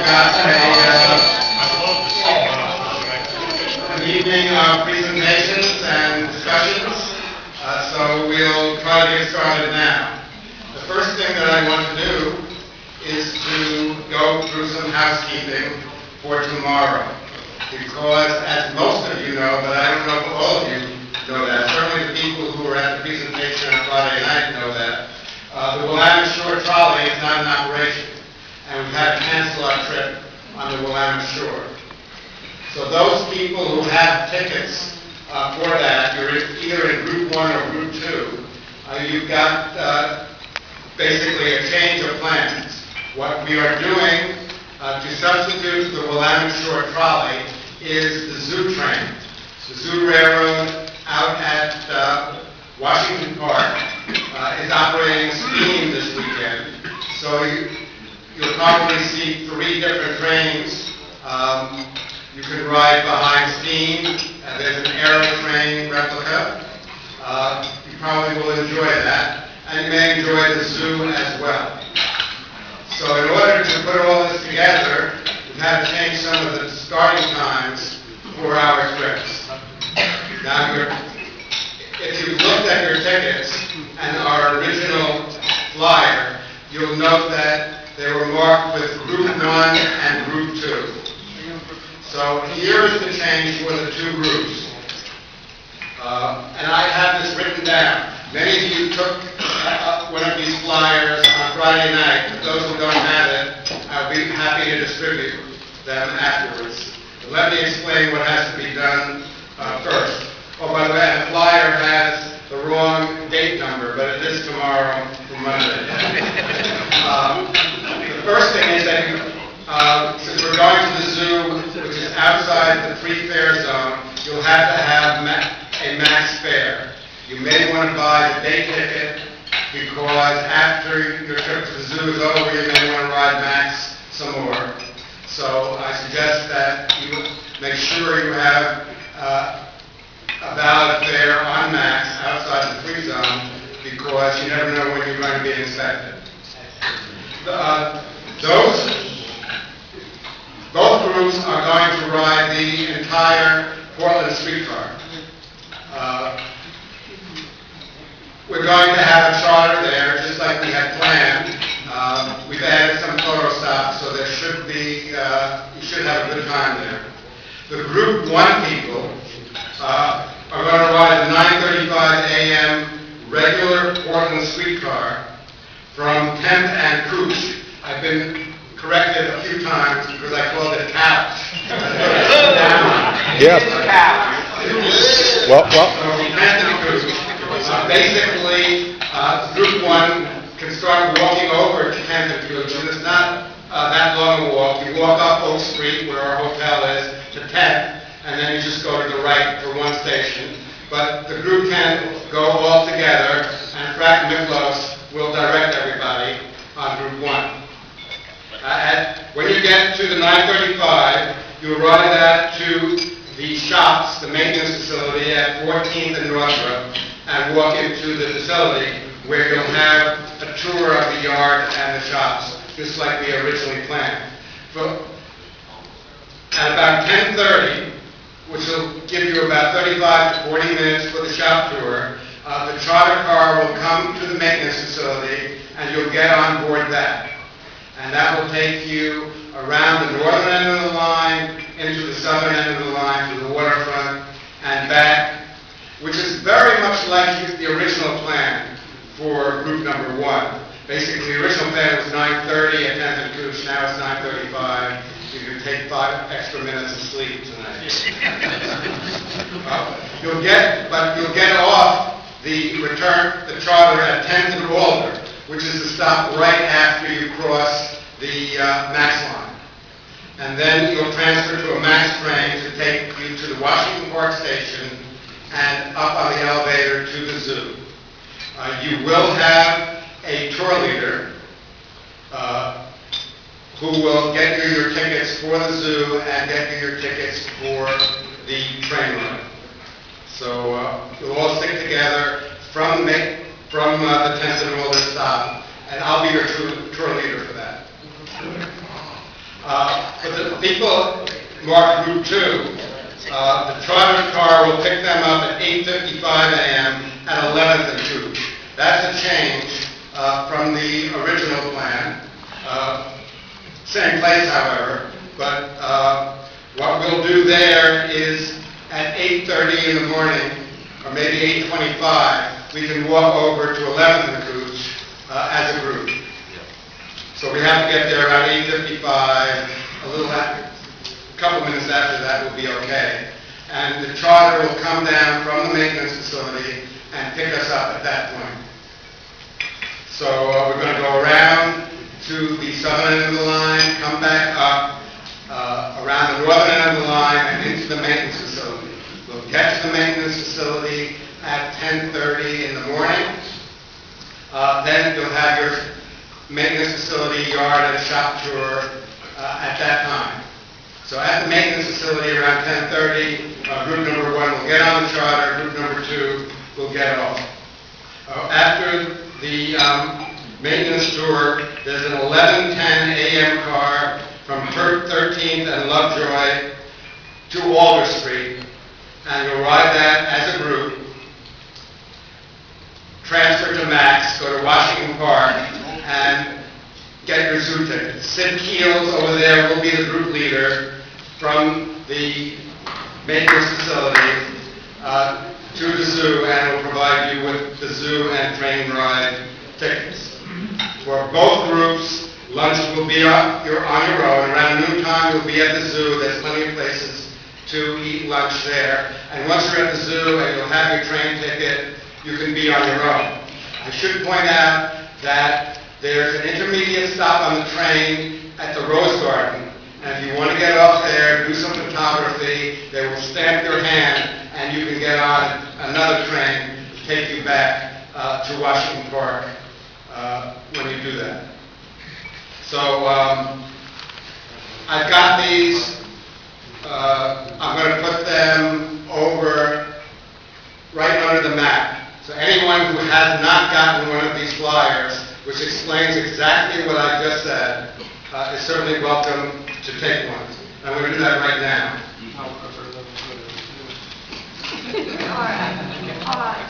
got an evening of presentations and discussions, so we'll try to get started now. The first thing that I want to do is to go through some housekeeping for tomorrow, because as most of you know, but I don't know if all of you know that, certainly the people who were at the presentation on Friday night know that, the Willamette Shore Trolley is not in operation, and we've had to cancel our trip on the Willamette Shore. So those people who have tickets for that, you're either in Group 1 or Group 2, you've got basically a change of plans. What we are doing to substitute the Willamette Shore Trolley is the zoo train. The Zoo Railroad out at Washington Park is operating steam this weekend. So you'll probably see 3 different trains. You can ride behind steam. There's an aerotrain replica. You probably will enjoy that. And you may enjoy the zoo as well. So in order to put all this together, we've had to change some of the starting times for our trips. Now, if you've looked at your tickets and our original flyer, you'll note that they were marked with Group 1 and Group 2. So here is the change for the 2 groups. And I have this written down. Many of you took one of these flyers on Friday night. For those who don't have it, I'll be happy to distribute them afterwards. But let me explain what has to be done first. Oh, by the way, the flyer has the wrong date number, but it is tomorrow for Monday. The first thing is that since we're going to the zoo, which is outside the free fare zone, you'll have to have a max fare. You may want to buy the day ticket because after your trip to the zoo is over, you may want to ride max some more. So I suggest that you make sure you have a valid fare on max outside the free zone, because you never know when you're going to be inspected. Both groups are going to ride the entire Portland streetcar. We're going to have a charter there, just like we had planned. We've added some photo stops, so there should be, you should have a good time there. The Group 1 people are going to ride the 9:35 a.m. regular Portland streetcar from 10th and Cooch. I've been corrected a few times because I called it couch. Yeah. Well. Basically, Group 1 can start walking over to 10th and Cooch, and it's not that long a walk. You walk up Oak Street, where our hotel is, to 10th, and then you just go to the right for one station. But the group can go all together, and Frank Miklos will direct everybody on Group 1. When you get to the 9:35, you ride that to the shops, the maintenance facility at 14th and Northrop, and walk into the facility where you'll have a tour of the yard and the shops, just like we originally planned. At about 10:30, which will give you about 35 to 40 minutes for the shop tour, the charter car will come to the maintenance facility, and you'll get on board that. And that will take you around the northern end of the line, into the southern end of the line, to the waterfront, and back, which is very much like the original plan for group number 1. Basically, the original plan was 9:30 at 10th and Cooch, now it's 9:35. You can take 5 extra minutes of sleep tonight. You'll get off the charter at 10th and Alder, which is the stop right after you cross the MAX line. And then you'll transfer to a MAX train to take you to the Washington Park station and up on the elevator to the zoo. You will have a tour leader who will get you your tickets for the zoo and get you your tickets for the train ride. So you'll all stick together from the 10th and Alder stop, and I'll be your tour leader for that. For the people marked Group 2, the charter car will pick them up at 8:55 a.m. at 11th and Couch. That's a change from the original plan. Same place, however, but what we'll do there is at 8:30 in the morning, or maybe 8:25, we can walk over to 11th and Couch as a group. So we have to get there around 8:55, a couple minutes after that will be okay. And the charter will come down from the maintenance facility and pick us up at that point. So we're going to go around to the southern end of the line, come back up around the northern end of the line and into the maintenance facility. We'll get to the maintenance facility at 10:30 in the morning. Then you'll have your maintenance facility, yard, and shop tour at that time. So at the maintenance facility around 10:30, group number 1 will get on the charter, group number 2 will get off. After the maintenance tour, there's an 11:10 a.m. car from 13th and Lovejoy to Alder Street, and you'll ride that as a group, transfer to Max, go to Washington Park, and get your zoo ticket. Sid Keels over there will be the group leader from the maintenance facility to the zoo, and will provide you with the zoo and train ride tickets. For both groups, lunch will be on your own. Around noontime, you'll be at the zoo. There's plenty of places to eat lunch there. And once you're at the zoo and you'll have your train ticket, you can be on your own. I should point out that there's an intermediate stop on the train at the Rose Garden. And if you want to get off there, do some photography, they will stamp your hand and you can get on another train to take you back to Washington Park when you do that. So I've got these. I'm going to put them over right under the map. So anyone who has not gotten one of these flyers, which explains exactly what I just said, is certainly welcome to take one. I'm going to do that right now. All right.